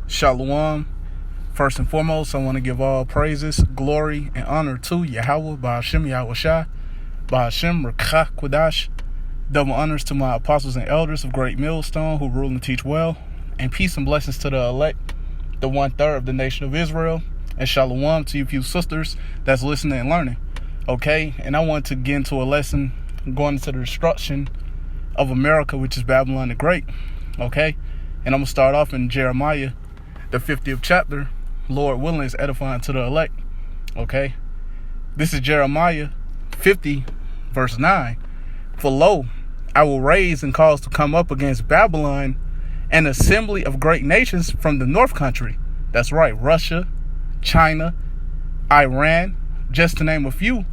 Shalom. First and foremost, I want to give all praises, glory, and honor to Yahawah, Bahasham, Yahawashi, Bahasham, Rawchaa, Qadash. Double honors to my apostles and elders of Great Millstone who rule and teach well. And peace and blessings to the elect, the 1/3 of the nation of Israel. And shalom to you few sisters that's listening and learning. Okay, and I want to get into a lesson going into the destruction of America, which is Babylon the Great. Okay, and I'm going to start off in Jeremiah, the 50th chapter. Lord willing is edifying to the elect. Okay, this is Jeremiah 50 verse 9. For lo, I will raise and cause to come up against Babylon an assembly of great nations from the north country. That's right, Russia, China, Iran, just to name a few,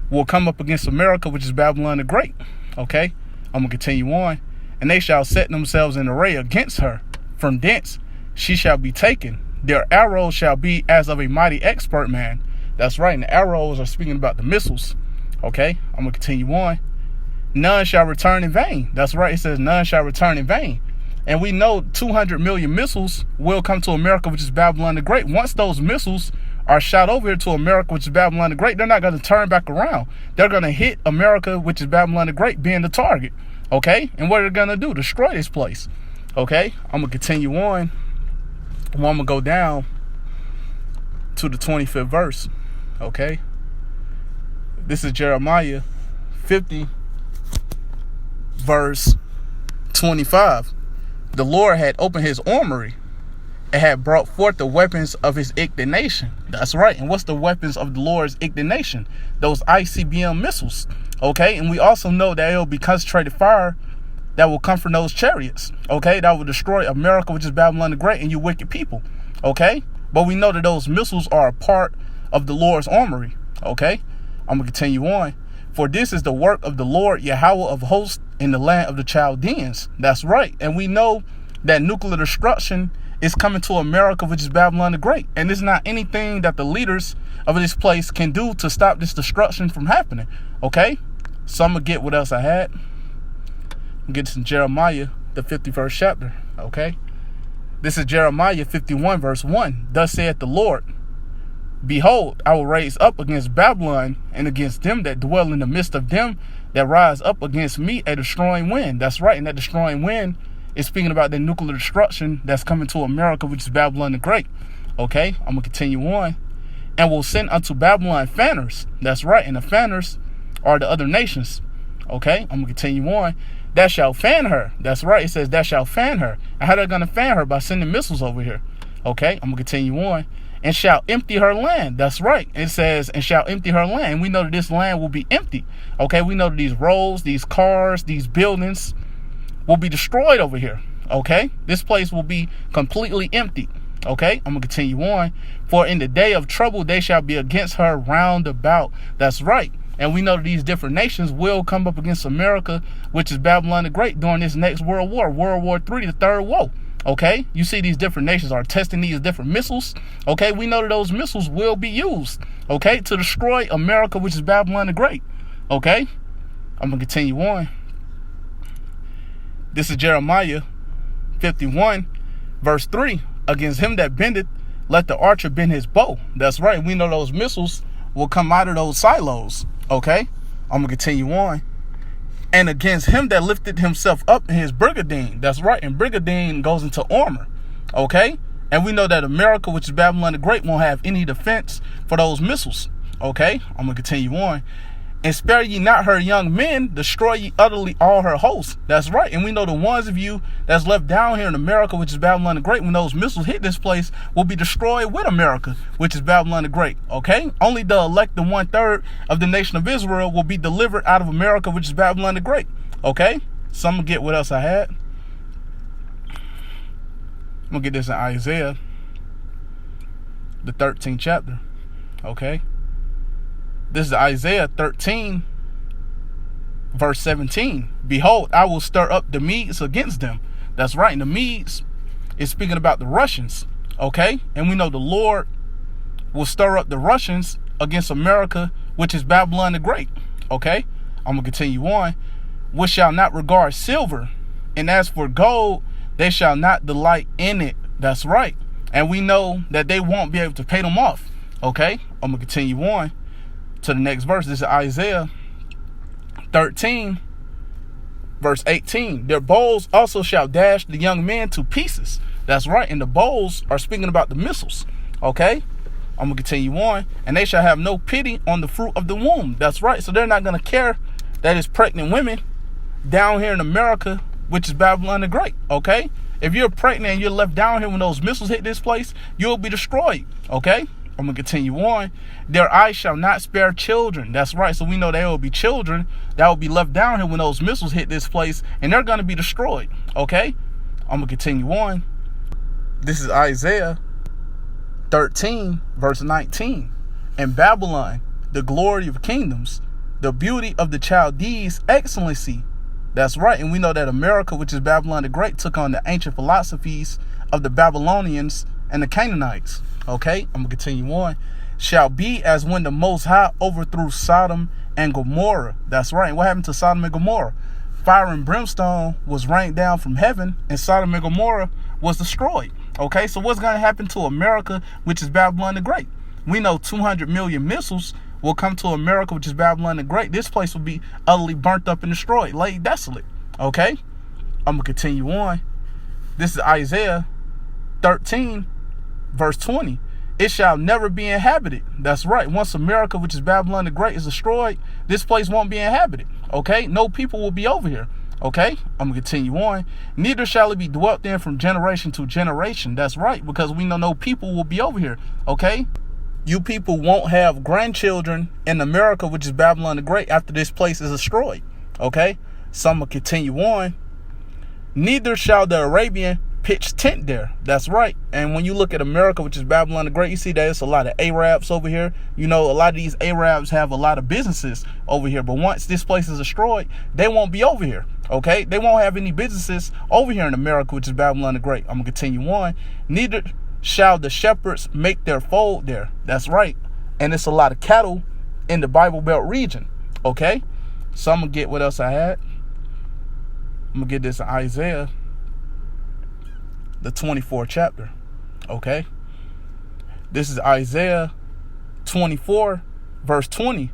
will come up against America, which is Babylon the Great. Okay, I'm going to continue on. And they shall set themselves in array against her. From thence she shall be taken. Their arrows shall be as of a mighty expert man. That's right, and the arrows are speaking about the missiles. Okay, I'm going to continue on. None shall return in vain. That's right, it says none shall return in vain. And we know 200 million missiles will come to America, which is Babylon the Great. Once those missiles are shot over here to America, which is Babylon the Great, they're not going to turn back around. They're going to hit America, which is Babylon the Great, being the target. Okay, and what are they going to do? Destroy this place. Okay, I'm going to continue on. I'm going to go down to the 25th verse. Okay, this is Jeremiah 50 verse 25. The Lord had opened his armory and had brought forth the weapons of his indignation. That's right. And what's the weapons of the Lord's indignation? Those ICBM missiles. Okay, and we also know that it will be concentrated fire that will come from those chariots. Okay, that will destroy America, which is Babylon the Great, and you wicked people. Okay, but we know that those missiles are a part of the Lord's armory. Okay, I'm going to continue on. For this is the work of the Lord Yahawah of hosts in the land of the Chaldeans. That's right. And we know that nuclear destruction is coming to America, which is Babylon the Great. And it's not anything that the leaders of this place can do to stop this destruction from happening. Okay, so I'm going to get what else I had. I'm getting to Jeremiah, the 51st chapter. Okay, this is Jeremiah 51 verse 1. Thus saith the Lord, behold, I will raise up against Babylon and against them that dwell in the midst of them that rise up against me a destroying wind. That's right, and that destroying wind is speaking about the nuclear destruction that's coming to America, which is Babylon the Great. Okay, I'm going to continue on. And will send unto Babylon fanners. That's right, and the fanners are the other nations. Okay, I'm going to continue on. That shall fan her. That's right, it says that shall fan her. And how they're going to fan her? By sending missiles over here. Okay, I'm going to continue on. And shall empty her land. That's right. It says, and shall empty her land. And we know that this land will be empty. Okay, we know that these roads, these cars, these buildings will be destroyed over here. Okay, this place will be completely empty. Okay, I'm going to continue on. For in the day of trouble, they shall be against her round about. That's right. And we know that these different nations will come up against America, which is Babylon the Great, during this next World War, World War III, the third woe. Okay, you see these different nations are testing these different missiles. Okay, we know that those missiles will be used, okay, to destroy America, which is Babylon the Great. Okay, I'm going to continue on. This is Jeremiah 51 verse 3. Against him that bendeth, let the archer bend his bow. That's right. We know those missiles will come out of those silos. Okay, I'm going to continue on. And against him that lifted himself up in his brigandine. That's right. And brigandine goes into armor. Okay. And we know that America, which is Babylon the Great, won't have any defense for those missiles. Okay. I'm going to continue on. And spare ye not her young men, destroy ye utterly all her hosts. That's right. And we know the ones of you that's left down here in America, which is Babylon the Great, when those missiles hit this place, will be destroyed with America, which is Babylon the Great. Okay? Only the elect, the 1/3 of the nation of Israel, will be delivered out of America, which is Babylon the Great. Okay? So I'm going to get what else I had. I'm going to get this in Isaiah, the 13th chapter. Okay? This is Isaiah 13, verse 17. Behold, I will stir up the Medes against them. That's right. And the Medes is speaking about the Russians. Okay. And we know the Lord will stir up the Russians against America, which is Babylon the Great. Okay. I'm going to continue on. Which shall not regard silver. And as for gold, they shall not delight in it. That's right. And we know that they won't be able to pay them off. Okay, I'm going to continue on to the next verse. This is Isaiah 13, verse 18. Their bows also shall dash the young men to pieces. That's right. And the bows are speaking about the missiles. Okay, I'm going to continue on. And they shall have no pity on the fruit of the womb. That's right. So they're not going to care that it's pregnant women down here in America, which is Babylon the Great. Okay, if you're pregnant and you're left down here when those missiles hit this place, you'll be destroyed. Okay, I'm going to continue on. Their eyes shall not spare children. That's right. So we know there will be children that will be left down here when those missiles hit this place, and they're going to be destroyed. Okay, I'm going to continue on. This is Isaiah 13, verse 19. And Babylon, the glory of kingdoms, the beauty of the Chaldees, excellency. That's right. And we know that America, which is Babylon the Great, took on the ancient philosophies of the Babylonians and the Canaanites. Okay, I'm going to continue on. Shall be as when the Most High overthrew Sodom and Gomorrah. That's right. And what happened to Sodom and Gomorrah? Fire and brimstone was rained down from heaven, and Sodom and Gomorrah was destroyed. Okay, so what's going to happen to America, which is Babylon the Great? We know 200 million missiles will come to America, which is Babylon the Great. This place will be utterly burnt up and destroyed, laid desolate. Okay, I'm going to continue on. This is Isaiah 13, verse 20. It shall never be inhabited. That's right. Once America, which is Babylon the Great, is destroyed, this place won't be inhabited. Okay, no people will be over here. Okay, I'm going to continue on. Neither shall it be dwelt in from generation to generation. That's right, because we know no people will be over here. Okay, you people won't have grandchildren in America, which is Babylon the Great, after this place is destroyed. Okay, so I'm going to continue on. Neither shall the Arabian pitch tent there. That's right. And when you look at America, which is Babylon the Great, you see that it's a lot of Arabs over here. You know, a lot of these Arabs have a lot of businesses over here. But once this place is destroyed, they won't be over here. Okay, they won't have any businesses over here in America, which is Babylon the Great. I'm going to continue on. Neither shall the shepherds make their fold there. That's right. And it's a lot of cattle in the Bible Belt region. Okay, so I'm going to get what else I had. I'm going to get this in Isaiah, the 24th chapter. Okay, this is Isaiah 24, verse 20.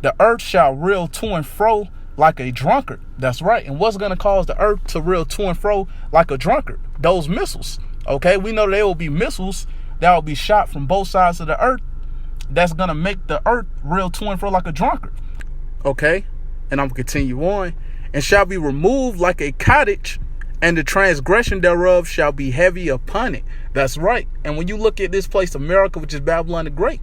The earth shall reel to and fro like a drunkard. That's right. And what's going to cause the earth to reel to and fro like a drunkard? Those missiles. Okay, we know there will be missiles that will be shot from both sides of the earth. That's going to make the earth reel to and fro like a drunkard. Okay, and I'm going to continue on. And shall be removed like a cottage, and the transgression thereof shall be heavy upon it. That's right. And when you look at this place, America, which is Babylon the Great,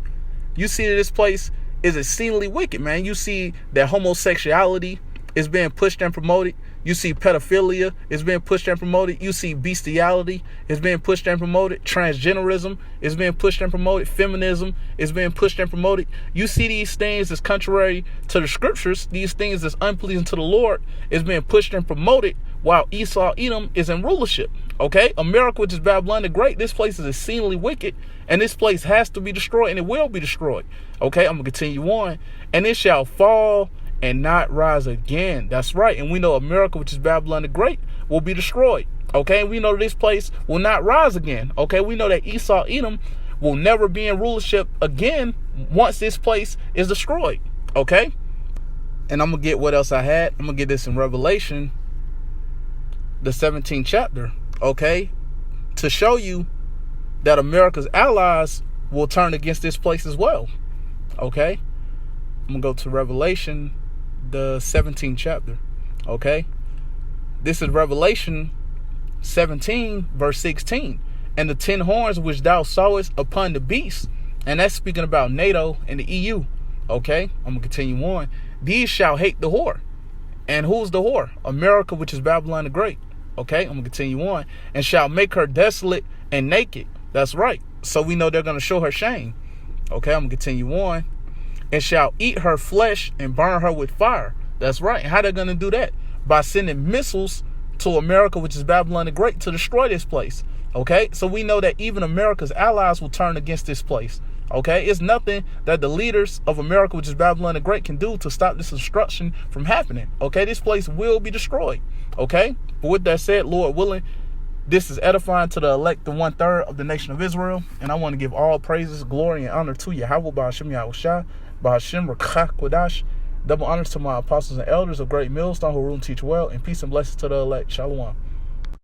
you see that this place is exceedingly wicked, man. You see that homosexuality is being pushed and promoted. You see pedophilia is being pushed and promoted. You see bestiality is being pushed and promoted. Transgenderism is being pushed and promoted. Feminism is being pushed and promoted. You see these things as contrary to the scriptures. These things that's unpleasing to the Lord is being pushed and promoted while Esau, Edom is in rulership. Okay, America, which is Babylon the Great, this place is exceedingly wicked, and this place has to be destroyed, and it will be destroyed. Okay, I'm going to continue on. And it shall fall and not rise again. That's right. And we know America, which is Babylon the Great, will be destroyed. Okay, and we know this place will not rise again. Okay, we know that Esau, Edom will never be in rulership again once this place is destroyed. Okay, and I'm going to get what else I had. I'm going to get this in Revelation, the 17th chapter. Okay, to show you that America's allies will turn against this place as well. Okay, I'm going to go to Revelation, the 17th chapter. Okay, this is Revelation 17, verse 16. And the 10 horns which thou sawest upon the beast, and that's speaking about NATO and the EU. Okay, I'm going to continue on. These shall hate the whore. And who's the whore? America, which is Babylon the Great. Okay, I'm going to continue on. And shall make her desolate and naked. That's right. So we know they're going to show her shame. Okay, I'm going to continue on. And shall eat her flesh and burn her with fire. That's right. And how they're going to do that? By sending missiles to America, which is Babylon the Great, to destroy this place. Okay, so we know that even America's allies will turn against this place. Okay, it's nothing that the leaders of America, which is Babylon the Great, can do to stop this destruction from happening. Okay, this place will be destroyed. Okay, but with that said, Lord willing, This is edifying to the elect, the 1/3 of the nation of Israel. And I want to give all praises, glory, and honor to Yahawah, Bahasham, Yahawashi, Bahasham, Rawchaa, Qadash. Double honors to my apostles and elders of great millstone who rule and teach well. And peace and blessings to the elect. Shalom.